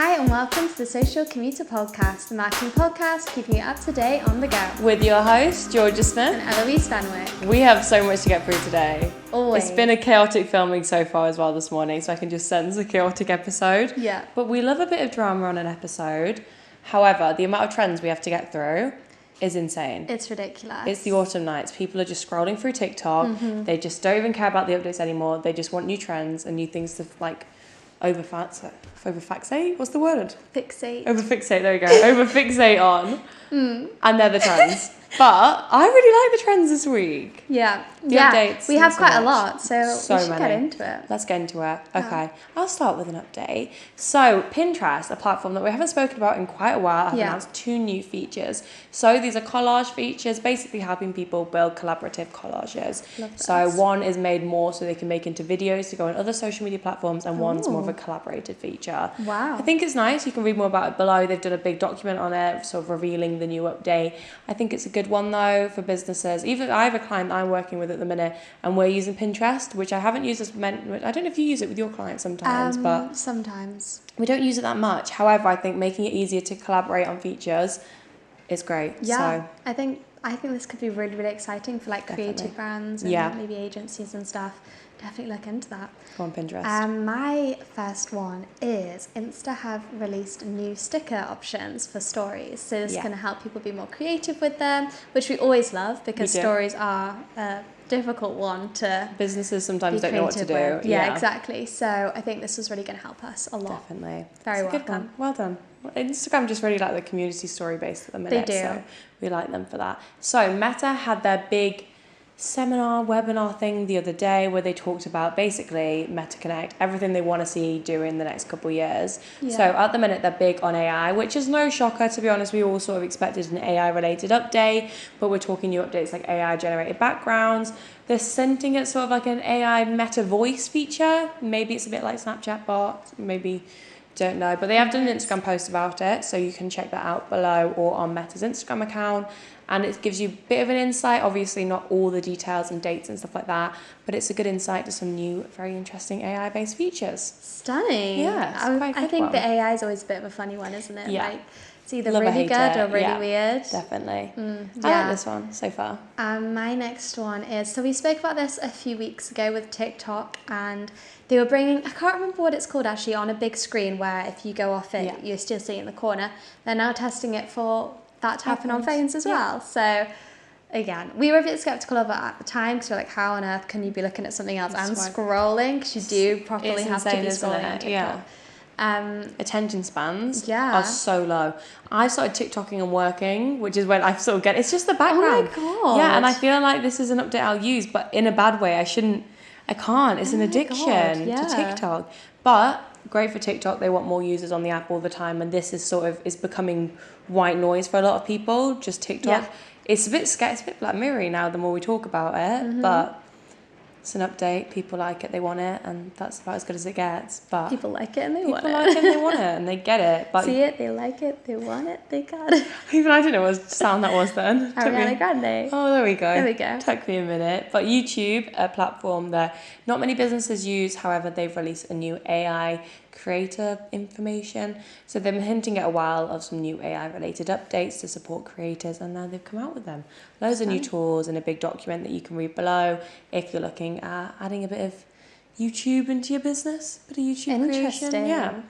Hi and welcome to the Social Commuter Podcast, the marketing podcast keeping you up to date on the go. With your host, Georgia Smith. And Eloise Fenwick. We have so much to get through today. Always. It's been a chaotic filming so far as well this morning, so I can just sense a chaotic episode. Yeah. But we love a bit of drama on an episode. However, the amount of trends we have to get through is insane. It's ridiculous. It's the autumn nights. People are just scrolling through TikTok. Mm-hmm. They just don't even care about the updates anymore. They just want new trends and new things to overfixate? What's the word? Fixate. Overfixate, there we go. Overfixate on. And they're the trends. But I really like the trends this week. Yeah. The updates. We have quite a lot, so we should many. Get into it. Let's get into it. Okay. I'll start with an update. So Pinterest, a platform that we haven't spoken about in quite a while, have announced 2 new features. So these are collage features, basically helping people build collaborative collages. So one is made more so they can make into videos to go on other social media platforms, and one's more of a collaborated feature. Wow. I think it's nice. You can read more about it below. They've done a big document on it, sort of revealing the new update. I think it's a good one though for businesses. Even I have a client that I'm working with at the minute, and we're using Pinterest, which I haven't used I don't know if you use it with your clients sometimes, but sometimes we don't use it that much. However, I think making it easier to collaborate on features is great. Yeah. So I think this could be really, really exciting for like creative brands and maybe agencies and stuff. Definitely look into that. Go on Pinterest. My first one is Insta have released new sticker options for stories. So this is going to help people be more creative with them, which we always love because stories are a difficult one to businesses sometimes don't know what to do. With. Yeah, exactly. So I think this is really going to help us a lot. Definitely. Very well done. Well done. Instagram just really like the community story based at the minute. They do. So we like them for that. So Meta had their big webinar thing the other day where they talked about basically Meta Connect, everything they want to see during the next couple of years. Yeah. So at the minute they're big on AI, which is no shocker, to be honest. We all sort of expected an AI related update, but we're talking new updates like AI generated backgrounds. They're sending it sort of like an AI meta voice feature. Maybe it's a bit like Snapchat bot, maybe, don't know, but they have done an Instagram post about it, so you can check that out below or on Meta's Instagram account. And it gives you a bit of an insight, obviously not all the details and dates and stuff like that, but it's a good insight to some new, very interesting AI-based features. Stunning. Yeah, I think the AI is always a bit of a funny one, isn't it? Yeah. Like, it's either really good or really weird. Definitely. I like this one so far. My next one is, so we spoke about this a few weeks ago with TikTok, and they were bringing, I can't remember what it's called actually, on a big screen where if you go off it, you're still seeing in the corner. They're now testing it for that to happen on phones as well. So again, we were a bit skeptical of it at the time because we're like, how on earth can you be looking at something else and scrolling? Because you do properly have to be scrolling on TikTok. Attention spans are so low. I started TikToking and working, which is when I sort of get, it's just the background. Oh my God. Yeah, and I feel like this is an update I'll use, but in a bad way. I can't. It's an addiction to TikTok. But great for TikTok. They want more users on the app all the time, and this is sort of is becoming white noise for a lot of people. Just TikTok. Yeah. It's a bit scary. It's a bit Black Mirror now. The more we talk about it, but it's an update. People like it. They want it, and that's about as good as it gets. But people like it and they want it. People like it and they want it, and they get it. But see it. They like it. They want it. They got it. Even I don't know what sound that was then. Ariana Grande. Oh, there we go. There we go. Took me a minute. But YouTube, a platform that not many businesses use. However, they've released a new AI creator information. So they've been hinting at a while of some new AI related updates to support creators, and now they've come out with them. Loads of new tools and a big document that you can read below if you're looking at adding a bit of YouTube into your business. Bit of YouTube creation. Yeah.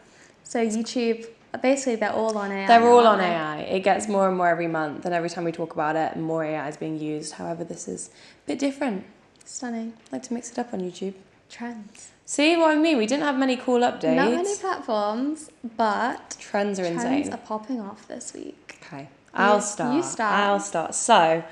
So YouTube, basically they're all on AI. They're all on AI. It gets more and more every month, and every time we talk about it, more AI is being used. However, this is a bit different. Stunning. I like to mix it up on YouTube. Trends. See what I mean? We didn't have many cool updates. Not many platforms, but trends are insane. Trends are popping off this week. Okay. I'll start. You start. I'll start. So, I'm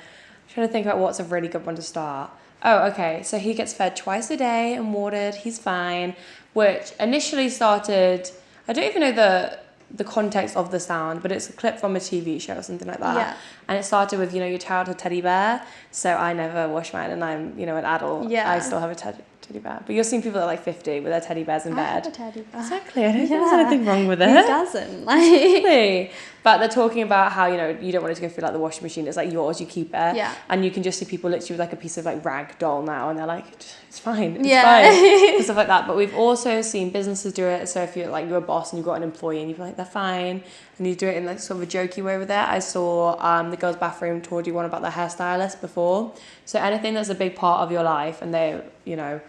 trying to think about what's a really good one to start. Oh, okay. So he gets fed twice a day and watered. He's fine. Which initially started, I don't even know the context of the sound, but it's a clip from a TV show or something like that. Yeah. And it started with, your childhood teddy bear. So I never wash mine, and I'm, an adult. Yeah. I still have a teddy bear. But you're seeing people that are like 50 with their teddy bears in bed. I have a teddy bear. Exactly. I don't think there's anything wrong with it. Who doesn't? Exactly. But they're talking about how, you know, you don't want it to go through like the washing machine. It's like yours, you keep it. Yeah. And you can just see people literally with like a piece of like rag doll now, and they're like, it's fine, it's Yeah. fine, and stuff like that. But we've also seen businesses do it. So if you're like, you're a boss and you've got an employee and you're like, they're fine, and you do it in like sort of a jokey way over there. I saw the girls' bathroom told you one about their hairstylist before. So anything that's a big part of your life, and they, you know,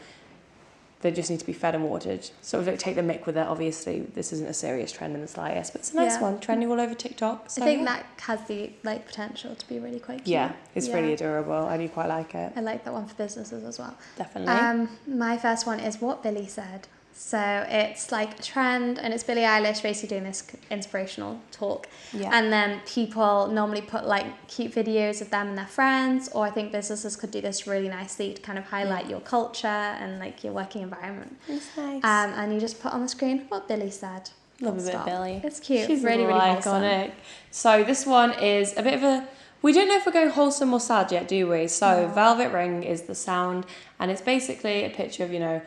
they just need to be fed and watered. Sort of like take the mick with it. Obviously, this isn't a serious trend in the slightest, but it's a nice one, trending all over TikTok. So, I think that has the like potential to be really quite cute. Yeah, it's really adorable. I do quite like it. I like that one for businesses as well. Definitely. My first one is What Billie Said. So it's like a trend, and it's Billie Eilish basically doing this inspirational talk. Yeah. And then people normally put like cute videos of them and their friends, or I think businesses could do this really nicely to kind of highlight your culture and like your working environment. It's nice. And you just put on the screen what Billie said. Love a bit of Billie. It's cute. She's really, really wholesome. iconic. So this one is a bit of a... We don't know if we're going wholesome or sad yet, do we? So Velvet Ring is the sound, and it's basically a picture of, you know,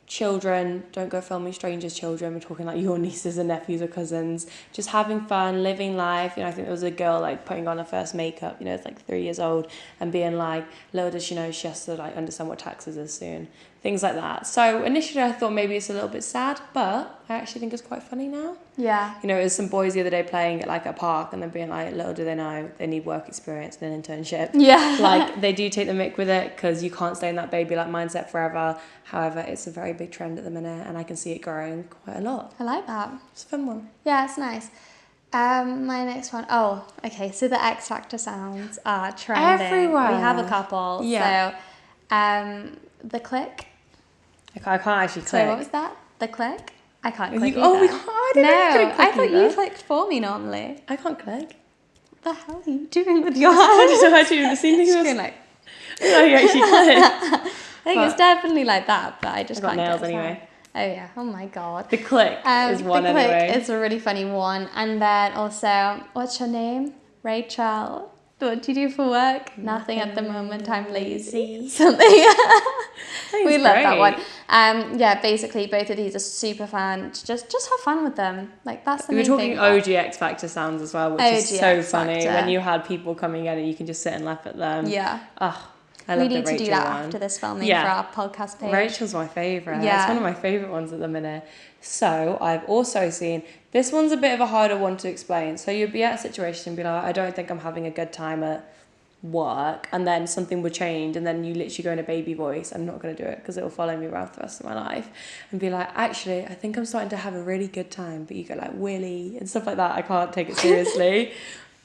children. Don't go filming strangers' children. We're talking like your nieces and nephews or cousins, just having fun, living life. You know, I think there was a girl like putting on her first makeup, you know, it's like 3 years old, and being like, little does she know she has to like understand what taxes is soon. Things like that. So initially I thought maybe it's a little bit sad, but I actually think it's quite funny now. Yeah. You know, there's some boys the other day playing at like a park, and they're being like, little do they know they need work experience and an internship. Yeah. Like they do take the mick with it, because you can't stay in that baby like mindset forever. However, it's a very big trend at the minute, and I can see it growing quite a lot. I like that. It's a fun one. Yeah, it's nice. My next one. Oh, okay. So the X Factor sounds are trending. Everywhere. We have a couple. Yeah. So, The Click. I can't actually click. So what was that? The Click? I can't click. Oh, either. I didn't know you could click I thought either. you clicked for me normally. I can't click. What the hell are you doing with your I hand? just know how to do the same thing. Screen like. No, you actually click. I think it's definitely like that, but I just I've got can't nails get it anyway. out. Oh yeah. Oh my god. The Click is one The Click anyway. is a really funny one, and then also, what's your name? Rachel. What do you do for work? Nothing at the moment. I'm lazy. Something. We love that one. Yeah, basically both of these are super fun. Just have fun with them. Like that's the We were main thing. talking OG X Factor sounds as well, which is OG so X funny Factor. when you had people coming in and you can just sit and laugh at them. Yeah. Oh, I love We need the to Rachel do that one. after this filming Yeah. for our podcast page. Rachel's my favourite. Yeah. It's one of my favourite ones at the minute. So I've also seen, this one's a bit of a harder one to explain. So you'd be at a situation and be like, I don't think I'm having a good time at work, and then something would change, and then you literally go in a baby voice. I'm not going to do it because it will follow me around for the rest of my life, and be like, actually I think I'm starting to have a really good time, but you go like Willy and stuff like that. I can't take it seriously.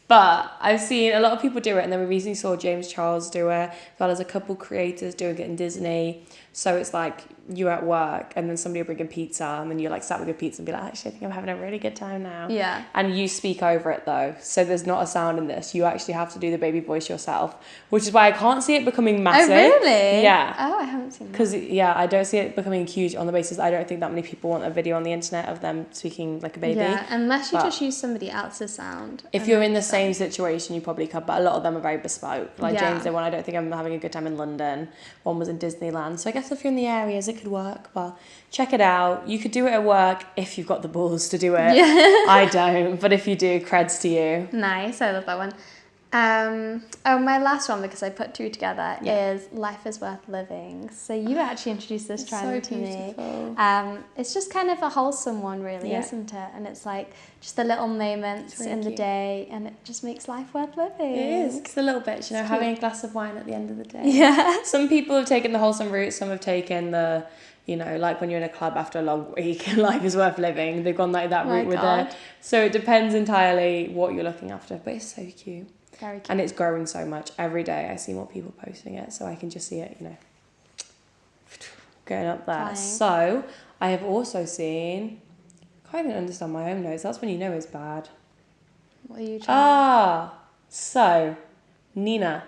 But I've seen a lot of people do it, and then we recently saw James Charles do it, as well as a couple creators doing it in Disney. So it's like you're at work, and then somebody will bring in pizza, and then you're like sat with your pizza and be like, actually I think I'm having a really good time now. Yeah. And you speak over it though, so there's not a sound in this. You actually have to do the baby voice yourself, which is why I can't see it becoming massive. Oh really? Yeah. Oh, I haven't seen that. Because I don't see it becoming huge on the basis I don't think that many people want a video on the internet of them speaking like a baby. Yeah, unless you But just use somebody else's sound. if you're in the same situation, you probably could, but a lot of them are very bespoke. Like James did one, I don't think I'm having a good time in London. One was in Disneyland. So I guess if you're in the areas, it could work. But check it out. You could do it at work if you've got the balls to do it. Yeah. I don't, but if you do, creds to you. Nice, I love that one. My last one, because I put two together, is Life is Worth Living. So you actually introduced this trend to me. It's just kind of a wholesome one, really, isn't it? And it's like just the little moments in the day, and it just makes life worth living. It is. It's the little bits, having a glass of wine at the end of the day. Yeah. Some people have taken the wholesome route. Some have taken the, like when you're in a club after a long week, life is worth living. They've gone like that route with it. So it depends entirely what you're looking after. But it's so cute. Very cute. And it's growing so much. Every day I see more people posting it, so I can just see it, going up there. Flying. So I have also seen, I can't even understand my own notes. That's when you know it's bad. What are you trying So Nina.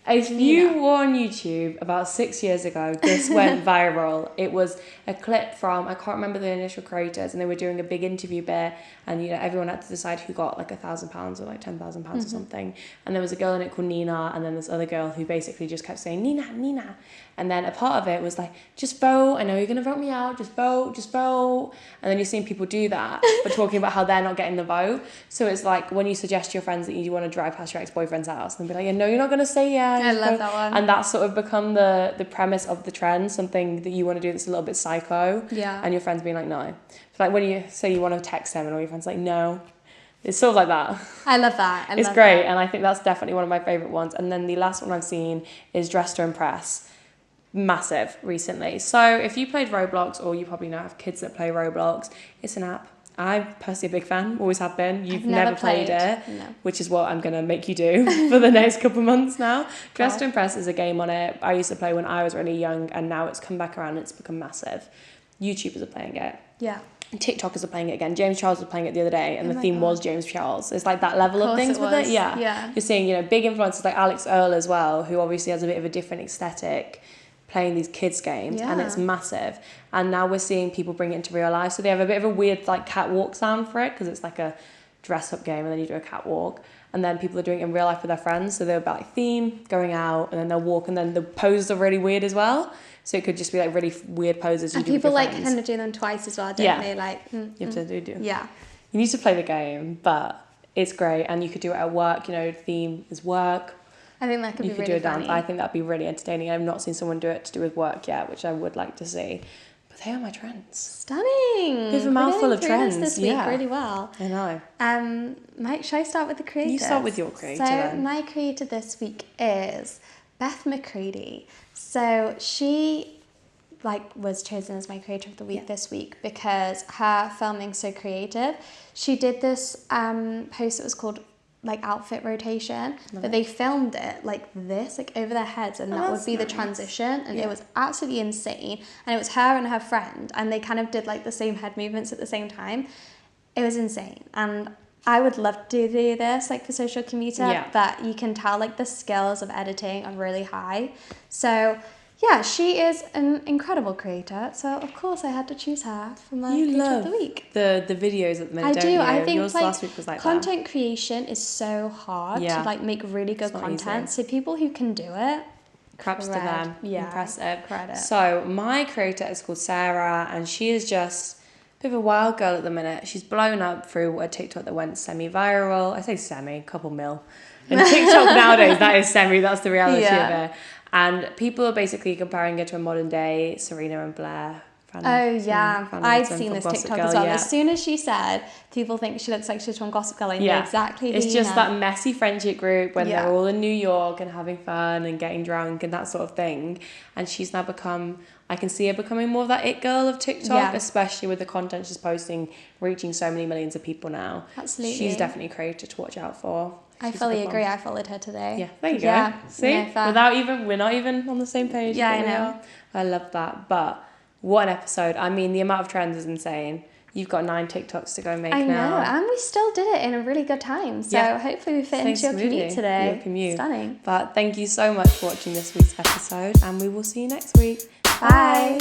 If you were on YouTube about 6 years ago, this went viral. It was a clip from, I can't remember the initial creators, and they were doing a big interview bit, and everyone had to decide who got like £1,000 or like £10,000 or something. And there was a girl in it called Nina, and then this other girl who basically just kept saying Nina, Nina. And then a part of it was like, just vote. I know you're gonna vote me out. Just vote, just vote. And then you're seeing people do that, but talking about how they're not getting the vote. So it's like when you suggest to your friends that you want to drive past your ex-boyfriend's house, and they'll be like, no, you're not gonna say yeah. I love that one. And that's sort of become the premise of the trend, something that you want to do that's a little bit psycho. Yeah. And your friends being like, no. It's like when you say you want to text them and all your friends like, no. It's sort of like that. I love that. It's great, and I think that's definitely one of my favourite ones. And then the last one I've seen is Dress to Impress. Massive recently. So if you played Roblox, or you probably now have kids that play Roblox, it's an app. I'm personally a big fan, always have been. You've never played it, no. Which is what I'm going to make you do for the next couple of months now. Dress to Impress is a game on it. I used to play when I was really young, and now it's come back around and it's become massive. YouTubers are playing it. Yeah. TikTokers are playing it again. James Charles was playing it the other day, and the theme was James Charles. It's like that level of things with it. Yeah. You're seeing, big influencers like Alex Earle as well, who obviously has a bit of a different aesthetic, playing these kids games, and it's massive. And now we're seeing people bring it into real life. So they have a bit of a weird like catwalk sound for it, because it's like a dress up game and then you do a catwalk. And then people are doing it in real life with their friends. So they'll be like theme, going out, and then they'll walk, and then the poses are really weird as well. So it could just be like really weird poses. And people like kind of do them twice as well, don't they? Like you have to do. Yeah. You need to play the game, but it's great, and you could do it at work. Theme is work. I think that could be really do a funny. dance. I think that'd be really entertaining. I've not seen someone do it to do with work yet, which I would like to see. But they are my trends. Stunning. We have a mouthful of trends this week really well. I know. Mike, should I start with the creator? You start with your creator. So then. My creator this week is Beth McCready. So she was chosen as my creator of the week this week because her filming's so creative. She did this post that was called outfit rotation, but they filmed it like this, over their heads, and that would be the transition, and it was absolutely insane. And it was her and her friend, and they kind of did the same head movements at the same time. It was insane, and I would love to do this for social commuter, but you can tell the skills of editing are really high. So yeah, she is an incredible creator, so of course I had to choose her for my creator of the week. The videos at the minute, don't you? I think yours last week was content creation is so hard to make really good content. So people who can do it, props to them. Yeah, impressive. Credit. So my creator is called Sarah, and she is just a bit of a wild girl at the minute. She's blown up through a TikTok that went semi-viral. I say semi, couple mil. And TikTok nowadays, that is semi. That's the reality of it. And people are basically comparing her to a modern day Serena and Blair. I've seen this TikTok as well. As soon as she said, people think she looks like she's from Gossip Girl. I know exactly. It's just that messy friendship group when they're all in New York and having fun and getting drunk and that sort of thing. And she's now I can see her becoming more of that it girl of TikTok, especially with the content she's posting, reaching so many millions of people now. Absolutely. She's definitely a creator to watch out for. I fully agree. I followed her today. Yeah, there you go. See? We're not even on the same page. Yeah, I know. I love that. But what an episode. I mean, the amount of trends is insane. You've got 9 TikToks to go make now. I know, and we still did it in a really good time. So hopefully we fit into your commute today. Your commute. Stunning. But thank you so much for watching this week's episode, and we will see you next week. Bye.